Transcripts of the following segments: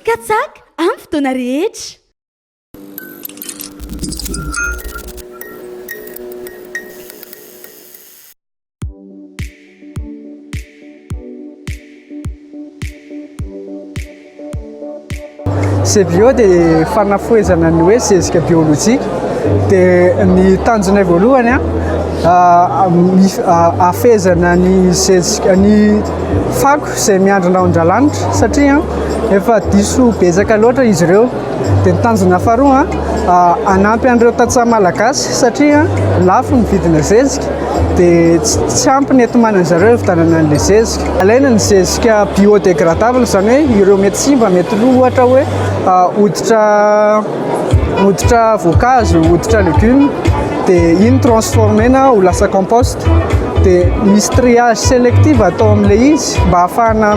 katsaka amin'ny fotoana rehetra. CBO dia fanafoezana ny hoe zezika biolojika dia ny tanjona voalohany afezana ny zezika ny fako izay miandrina ao an-dralanitra satria efa diso betsaka loatra izy ireo. Dia ny tanjona faharoa anampy an'ireo tantsaha malagasy satria lafo ny vidina zezika dia tsy ampy ny enti-manana zareo vitanana an'ilay zezika. Alaina ny zezika biodégradable izany hoe ireo mety simba mety ohatra hoe hoditra voankazo, hoditra légumes dia iny transformena ho lasa compost. Dia misy triage sélective atao amin'ilay izy mba ahafahana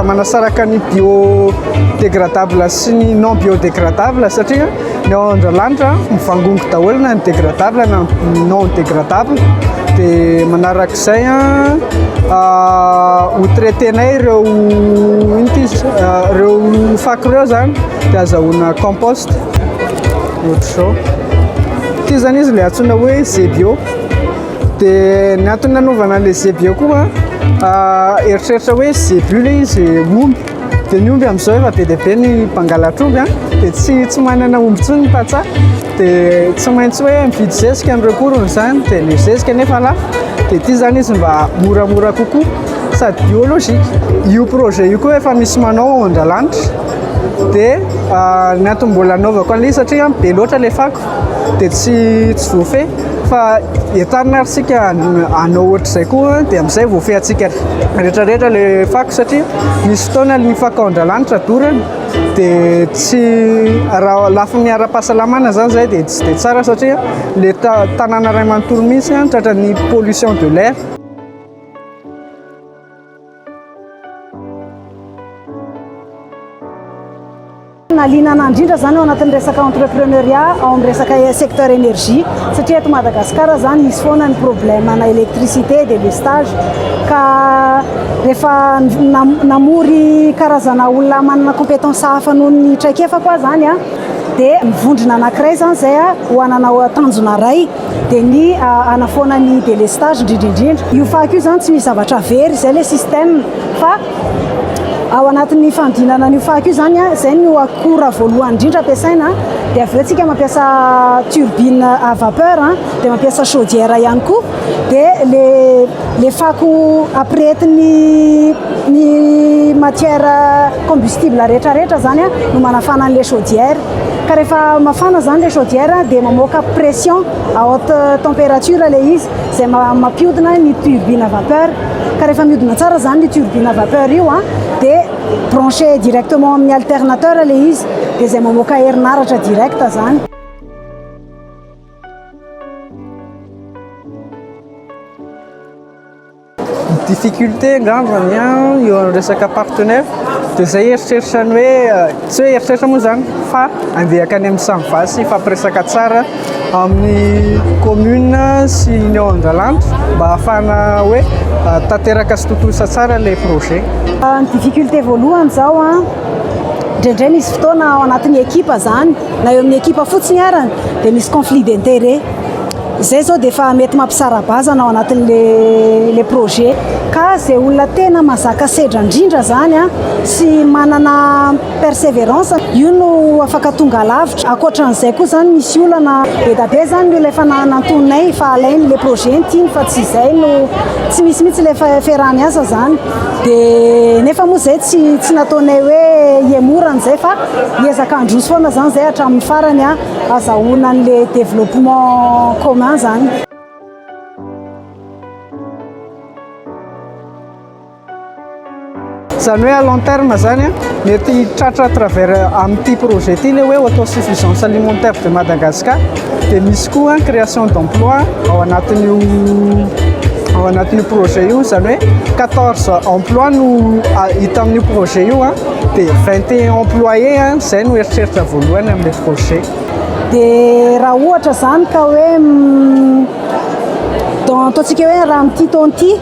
manasaraka ny biodégradable sy ny non biodégradable satria ny ao an-dralanitra mivangongo daholo na ny dégradable na non dégradable. Dia manarak'izay ho traitenay ireo fako ireo zany dia azahoana compost ohatr'izao. Ity zany izy ilay antsoina hoe ZBio. Dia ny antony nanaovana ilay ZBio koa eritreritra hoe zebu ilay izy omby dia ny omby amin'izao efa be dia be ny mpangalatra omby dia tsy manana omby intsony ny tantsaha dia tsy maintsy hoe mividy zezika amin'ireo korony zany dia ilay zezika nefa lafo. Dia ity zany izy mba moramora kokoa sady biolojika. Io projet io koa efa misy manao ao an-dralanitra dia ny antony mbola anaovako an'ilay satria be loatra ilay fako dia tsy voafehy fa entarina ary sika hanao ohatr'izay koa dia amin'izay voafehintsika rehetrarehetra ilay fako satria misy fotoana ny fako ao an-dralanitra dorany dia tsy raha lafin'ny ara-pahasalamana zany zay dia tsy dia tsara satria ilay tanàna iray manontolo mihitsy tratran'ny pollution de l'air. Nalinana indrindra zany ao anatin'ny resaka entrepreneuriat ao amin'ny resaka secteur énergie satria eto Madagasikara zany misy foana ny problème na électricité délestage ka rehefa namory karazana olona manana compétence hafa noho ny traikefa koa zany dia mivondrona anankiray zany zay ho anana tanjona ray dia ny anafoana ny délestage indrindraindrindra. Io fako io zany tsy misy zavatra very izay ilay système fa ao anatin'ny fandinana ny fako io zany izay no akora voalohany indrindra ampiasaina dia avy eo tsika mampiasa turbine à vapeur dia mampiasa chaudière ihany koa dia le fako ampirehetiny ny matière combustible rehetrarehetra zany no manafana an'ilay chaudière ka rehefa mafana zany ilay chaudière dia mamoaka pression à haute température ilay izy izay mampiodina ny turbine à vapeur ka rehefa miodina tsara zany ny turbine à vapeur io dia branché directement amin'ny alternateur ilay izy dia izay mamoaka herinaratra directa zany. Difficulté angambany eo amin'ny resaka partenaire dia izay eritreritrany hoe tsy hoe eritreritra moa zany fa andehaka any amin'ny samivasy fampiresaka tsara amin'ny commune sy ny ao an-dralanitra mba ahafahana hoe tanteraka sy totosa tsara ilay projet. Ny difficulté voalohany zao indraindray misy fotoana ao anatin'ny ekipa zany na eo amin'ny ekipa fotsiny arany dia misy conflit d'intérêt. Izay zao dia efa mety mampisara-bazana ao anatin'ilay projet ka izay olona tena mazaka sedra indrindra zany sy manana persévérance io no afaka tonga lavitra. Ankoatran'izay koa zany misy olana be da be zany no efa nantonay fa alainy ilay projet ntiny fa tsy izay no tsy misy mihitsy ilay fiarah-miasa zany dia nefa moa izay tsy nataonay hoe iemorana izay fa hiezaka androso foana zany izay hatramin'ny farany azahoana an'ilay développement commun zany. Zany hoe à long terme zany mety tratra à travers amin'ity projet ity ilay hoe autosuffisance alimentaire de Madagascar dia misy koa création d'emploi ao anatin'io projet io zany hoe 14 emploi no hita amin'io projet io dia 21 employés izay no eritreritra voalohany amin'ilay projet. Dia raha ohatra zany ka hoe ataontsika hoe raha amin'ity taona ity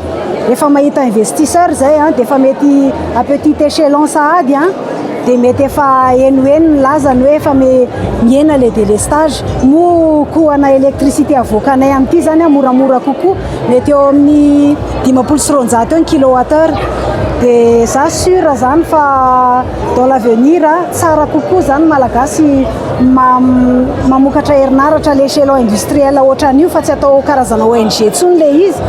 efa mahita investisseur zay dia efa mety à petit échelon sahady dia mety efa enoeno ny lazany hoe efa miena le délestage mo kohana électricité avoakanay amin'ity zany a moramora kokoa mety eo amin'ny 500 eo ny kilowattheure dia za sûr zany fa dans l'avenir tsara kokoa zany malagasy mamokatra herinaratra à l'échelon industriel ohatran'io fa tsy atao karazana ONG tsony le izy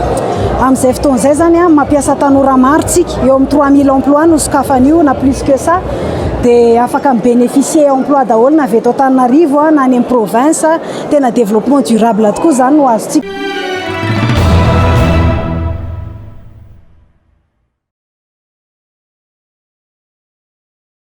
amin'izay fotoan'izay zany a mampiasa tanora maro tsika eo amin'ny 3000 emploi no sokafan'io na plus que ça dia afaka mibénéficier emploi daholo na avy eto Antananarivo na any amin'ny province tena développement durable tokoa zany no azotsika